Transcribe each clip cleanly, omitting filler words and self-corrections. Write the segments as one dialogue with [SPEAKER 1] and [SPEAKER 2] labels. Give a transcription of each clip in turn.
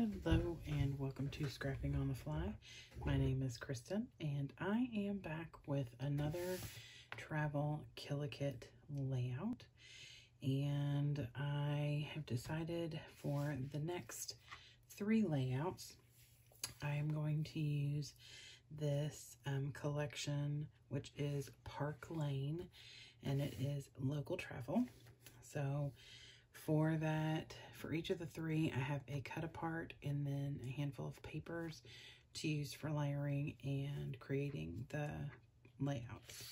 [SPEAKER 1] Hello and welcome to Scrapping on the Fly. My name is Kristen and I am back with another travel Killikit layout, and I have decided for the next 3 layouts I am going to use this collection, which is Park Lane, and it is local travel. So for each of the 3, I have a cut apart and then a handful of papers to use for layering and creating the layouts.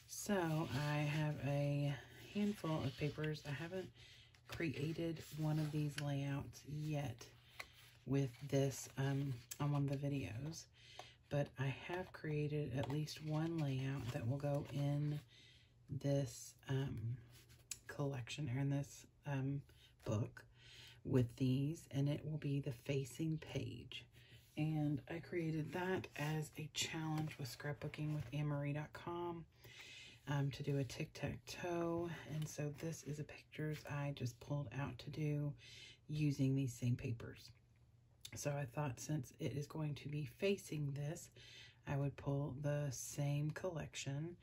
[SPEAKER 1] So I have a handful of papers. I haven't created one of these layouts yet with this on one of the videos, but I have created at least one layout that will go in this collection, or in this book with these, and it will be the facing page. And I created that as a challenge with scrapbooking with Anne-Marie.com to do a tic-tac-toe. And so this is a pictures I just pulled out to do using these same papers. So I thought, since it is going to be facing this, I would pull the same collection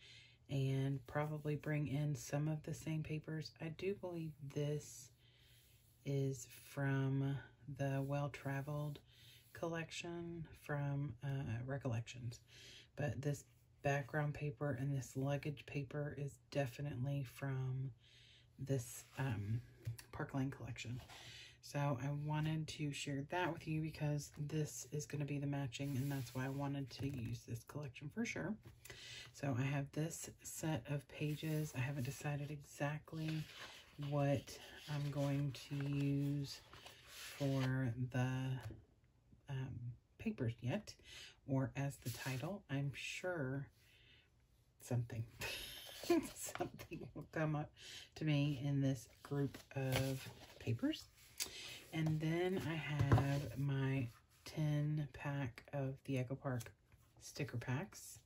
[SPEAKER 1] and probably bring in some of the same papers. I do believe this is from the Well-Traveled collection from Recollections, but this background paper and this luggage paper is definitely from this Park Lane collection. So I wanted to share that with you because this is going to be the matching, and that's why I wanted to use this collection for sure. So I have this set of pages. I haven't decided exactly what I'm going to use for the papers yet, or as the title. I'm sure something will come up to me in this group of papers. And then I have my 10 pack of the Echo Park sticker packs.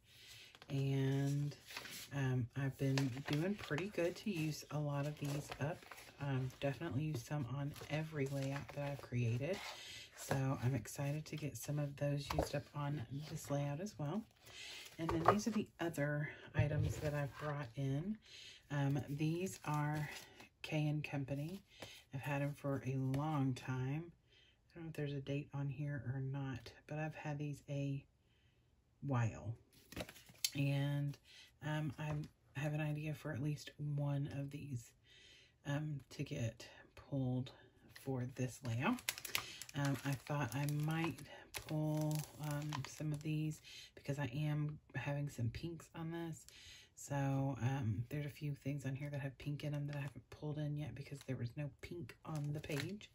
[SPEAKER 1] And I've been doing pretty good to use a lot of these up. Definitely use some on every layout that I've created. So I'm excited to get some of those used up on this layout as well. And then these are the other items that I've brought in. These are K & Company. I've had them for a long time. I don't know if there's a date on here or not, but I've had these a while. And I have an idea for at least one of these to get pulled for this layout. I thought I might pull some of these because I am having some pinks on this. So there's a few things on here that have pink in them that I haven't pulled in yet because there was no pink on the page.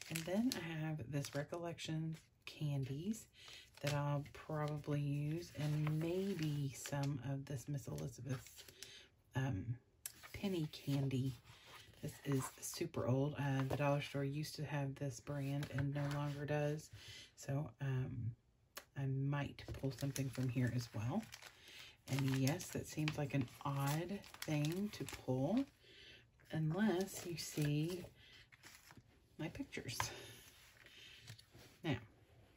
[SPEAKER 1] And then I have this Recollections candies that I'll probably use, and maybe some of this Miss Elizabeth's penny candy. This is super old. The dollar store used to have this brand and no longer does. So I might pull something from here as well. And yes, that seems like an odd thing to pull unless you see my pictures. Now,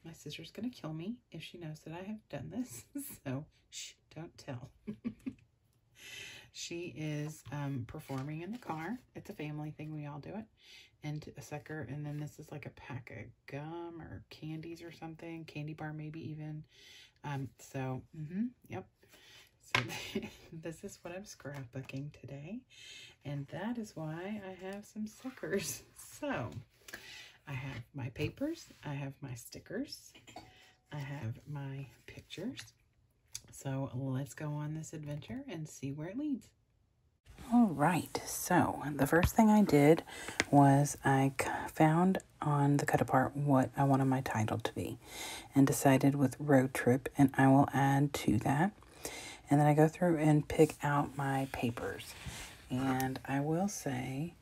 [SPEAKER 1] my sister's going to kill me if she knows that I have done this, so shh, don't tell. She is performing in the car. It's a family thing. We all do it. And a sucker, and then this is like a pack of gum or candies or something. Candy bar maybe even. Yep. So this is what I'm scrapbooking today. And that is why I have some suckers. So I have my papers, I have my stickers, I have my pictures. So let's go on this adventure and see where it leads. All right, so the first thing I did was I found on the cut apart what I wanted my title to be and decided with road trip, and I will add to that. And then I go through and pick out my papers. And I will say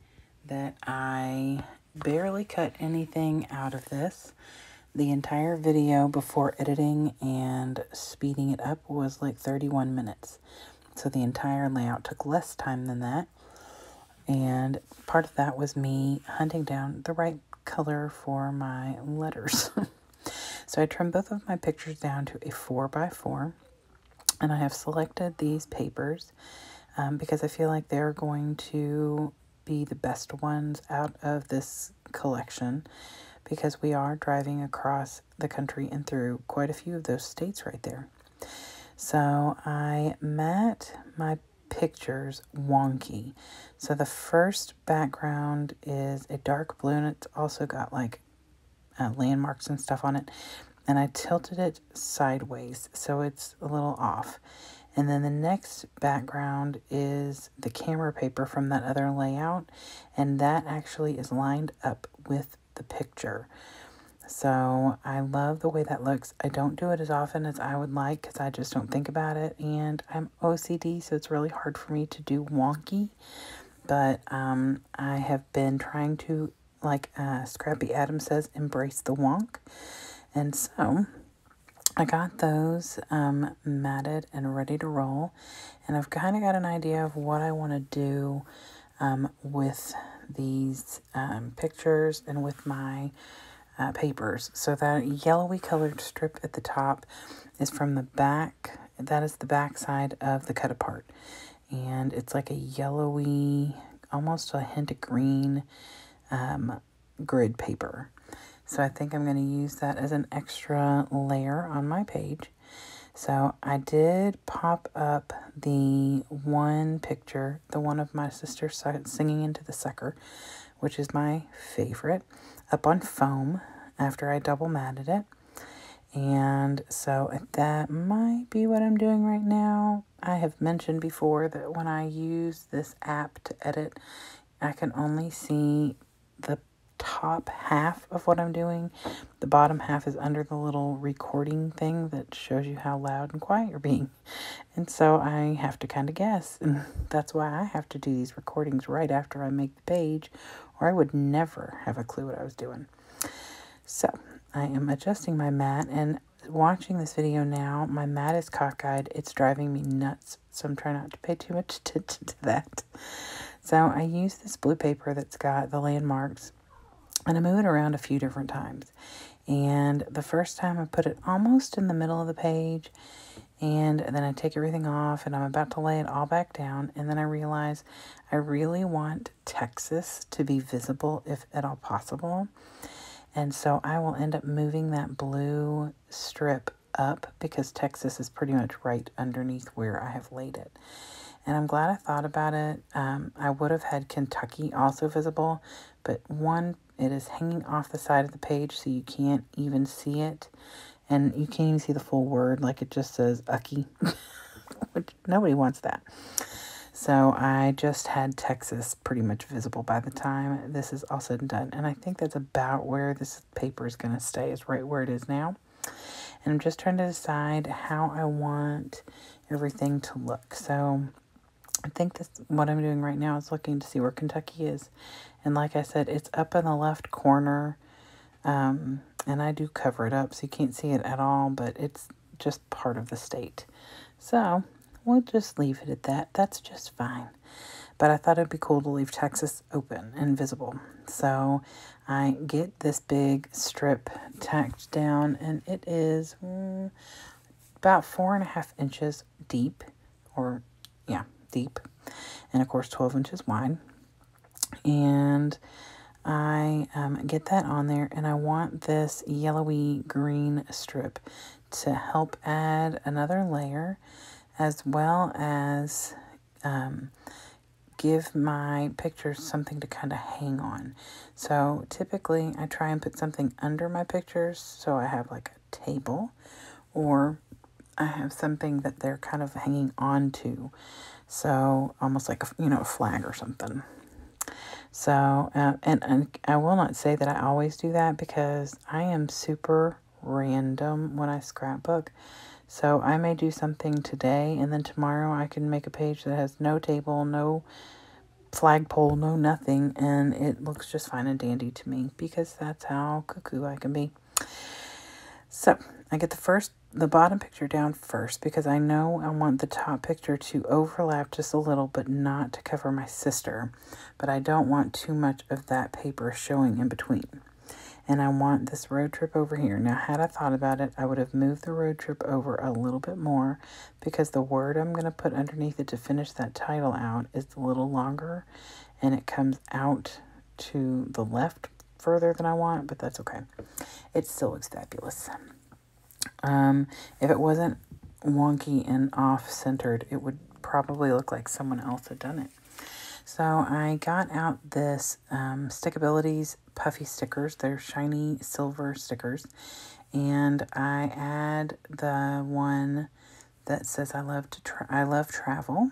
[SPEAKER 1] that I barely cut anything out of this. The entire video before editing and speeding it up was like 31 minutes. So the entire layout took less time than that. And part of that was me hunting down the right color for my letters. So I trimmed both of my pictures down to a 4x4, and I have selected these papers because I feel like they're going to be the best ones out of this collection, because we are driving across the country and through quite a few of those states right there. So I matte my pictures wonky. So the first background is a dark blue, and it's also got like landmarks and stuff on it. And I tilted it sideways, so it's a little off. And then the next background is the camera paper from that other layout, and that actually is lined up with the picture. So I love the way that looks. I don't do it as often as I would like because I just don't think about it, and I'm OCD, so it's really hard for me to do wonky. But I have been trying to, like Scrappy Adam says, embrace the wonk. And so I got those matted and ready to roll, and I've kind of got an idea of what I want to do with these pictures and with my papers. So that yellowy colored strip at the top is from the back. That is the back side of the cut apart, and it's like a yellowy, almost a hint of green grid paper. So I think I'm going to use that as an extra layer on my page. So I did pop up the one picture, the one of my sister singing into the sucker, which is my favorite, up on foam after I double matted it. And so that might be what I'm doing right now. I have mentioned before that when I use this app to edit, I can only see the top half of what I'm doing. The bottom half is under the little recording thing that shows you how loud and quiet you're being. And so I have to kind of guess. And that's why I have to do these recordings right after I make the page, or I would never have a clue what I was doing. So I am adjusting my mat, and watching this video now, my mat is cockeyed. It's driving me nuts. So I'm trying not to pay too much attention to that. So I use this blue paper that's got the landmarks, and I move it around a few different times. And the first time I put it almost in the middle of the page, and then I take everything off, and I'm about to lay it all back down, and then I realize I really want Texas to be visible if at all possible. And so I will end up moving that blue strip up because Texas is pretty much right underneath where I have laid it. And I'm glad I thought about it. I would have had Kentucky also visible, but one, it is hanging off the side of the page so you can't even see it. And you can't even see the full word, like it just says Ucky, which nobody wants that. So I just had Texas pretty much visible by the time this is all said and done. And I think that's about where this paper is going to stay, is right where it is now. And I'm just trying to decide how I want everything to look. So I think that's what I'm doing right now, is looking to see where Kentucky is. And like I said, it's up in the left corner. And I do cover it up so you can't see it at all, but it's just part of the state. So we'll just leave it at that. That's just fine. But I thought it'd be cool to leave Texas open and visible. So I get this big strip tacked down, and it is about 4.5 inches deep, or yeah, deep, and of course 12 inches wide. And I get that on there, and I want this yellowy green strip to help add another layer, as well as give my pictures something to kind of hang on. So typically I try and put something under my pictures, so I have like a table, or I have something that they're kind of hanging on to, so almost like a flag or something. So and I will not say that I always do that, because I am super random when I scrapbook. So I may do something today, and then tomorrow I can make a page that has no table, no flagpole, no nothing, and it looks just fine and dandy to me, because that's how cuckoo I can be. So I get the bottom picture down first, because I know I want the top picture to overlap just a little, but not to cover my sister. But I don't want too much of that paper showing in between. and I want this road trip over here. Now, had I thought about it, I would have moved the road trip over a little bit more because the word I'm going to put underneath it to finish that title out is a little longer, and it comes out to the left further than I want, but that's okay. It still looks fabulous. If it wasn't wonky and off-centered, it would probably look like someone else had done it. So I got out this Stickabilities puffy stickers. They're shiny silver stickers. And I add the one that says I love travel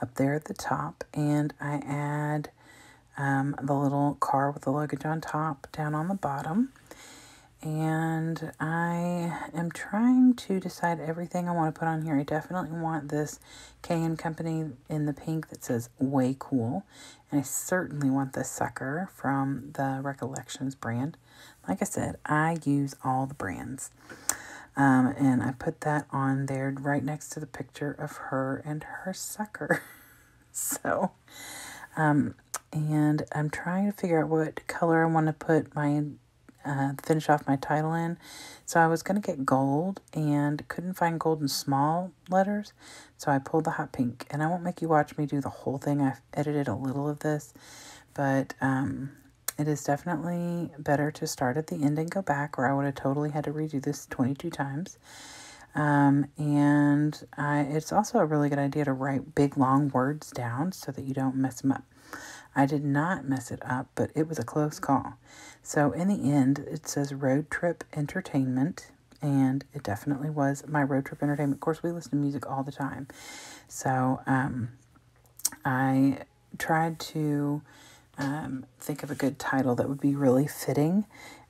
[SPEAKER 1] up there at the top. And I add the little car with the luggage on top down on the bottom. And I am trying to decide everything I want to put on here. I definitely want this K & Company in the pink that says Way Cool. And I certainly want this sucker from the Recollections brand. Like I said, I use all the brands. And I put that on there right next to the picture of her and her sucker. So, and I'm trying to figure out what color I want to put my finish off my title in. So I was going to get gold and couldn't find gold in small letters. So I pulled the hot pink, and I won't make you watch me do the whole thing. I've edited a little of this, but it is definitely better to start at the end and go back, or I would have totally had to redo this 22 times. It's also a really good idea to write big long words down so that you don't mess them up. I did not mess it up, but it was a close call. So in the end, it says Road Trip Entertainment, and it definitely was my road trip entertainment. Of course, we listen to music all the time. So I tried to think of a good title that would be really fitting,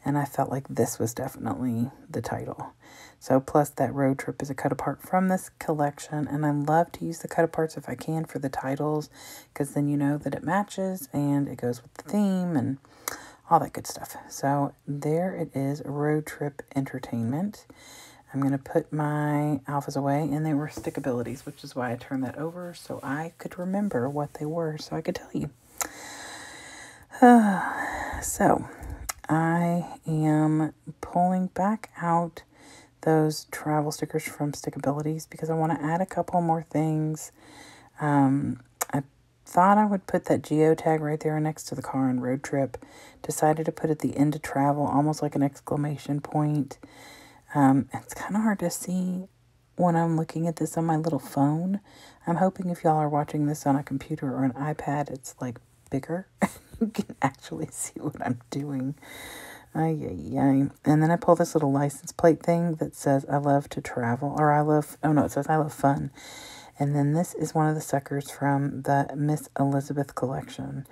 [SPEAKER 1] and I felt like this was definitely the title. So plus that road trip is a cut apart from this collection, and I love to use the cut aparts if I can for the titles, because then you know that it matches and it goes with the theme and all that good stuff. So there it is, Road Trip Entertainment. I'm going to put my alphas away, and they were Stickabilities, which is why I turned that over so I could remember what they were so I could tell you. So I am pulling back out those travel stickers from Stickabilities because I want to add a couple more things. I thought I would put that geotag right there next to the car and road trip. Decided to put at the end of travel, almost like an exclamation point. It's kind of hard to see when I'm looking at this on my little phone. I'm hoping if y'all are watching this on a computer or an iPad, it's like bigger. You can actually see what I'm doing. And then I pull this little license plate thing that says I love to travel, or it says I love fun. And then this is one of the suckers from the Miss Elizabeth collection.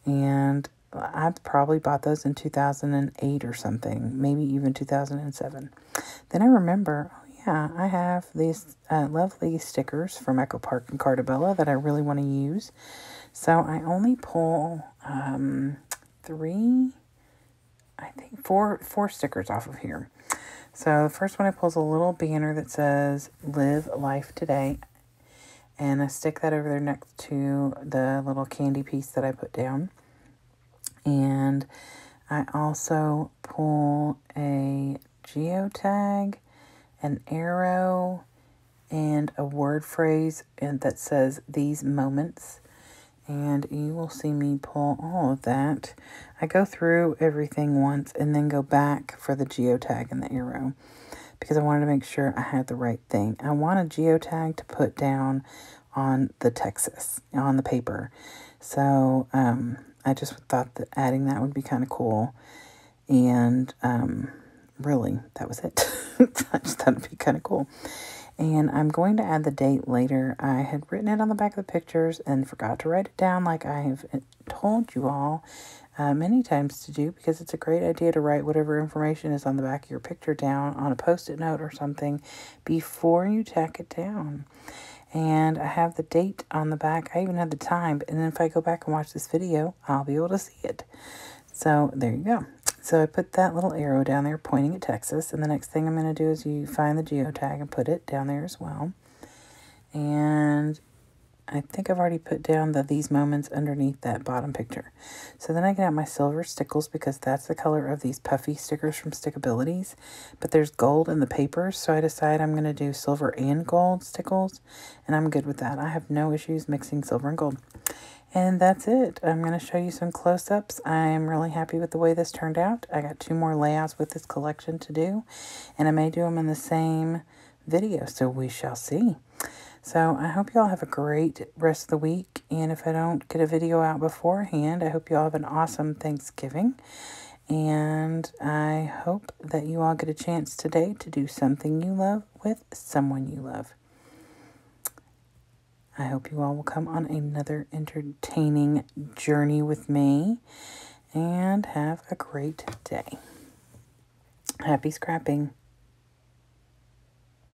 [SPEAKER 1] And I probably bought those in 2008 or something, maybe even 2007. Then I remember, I have these lovely stickers from Echo Park and Cartabella that I really want to use. So I only pull four stickers off of here. So the first one I pull is a little banner that says Live Life Today. And I stick that over there next to the little candy piece that I put down. And I also pull a geotag, an arrow, and a word phrase that says these moments. And you will see me pull all of that. I go through everything once and then go back for the geotag and the arrow because I wanted to make sure I had the right thing. I want a geotag to put down on the Texas, on the paper. So I just thought that adding that would be kind of cool. And really, that was it. I just thought it would be kind of cool. And I'm going to add the date later. I had written it on the back of the pictures and forgot to write it down like I have told you all many times to do, because it's a great idea to write whatever information is on the back of your picture down on a Post-it note or something before you tack it down. And I have the date on the back. I even have the time. And then if I go back and watch this video, I'll be able to see it. So there you go. So I put that little arrow down there pointing at Texas. And the next thing I'm going to do is you find the geotag and put it down there as well. And I think I've already put down these moments underneath that bottom picture. So then I get out my silver stickles because that's the color of these puffy stickers from Stickabilities. But there's gold in the papers, so I decide I'm going to do silver and gold stickles, and I'm good with that. I have no issues mixing silver and gold. And that's it. I'm going to show you some close-ups. I'm really happy with the way this turned out. I got 2 more layouts with this collection to do, and I may do them in the same video, so we shall see. So I hope you all have a great rest of the week, and if I don't get a video out beforehand, I hope you all have an awesome Thanksgiving, and I hope that you all get a chance today to do something you love with someone you love. I hope you all will come on another entertaining journey with me, and have a great day. Happy scrapping.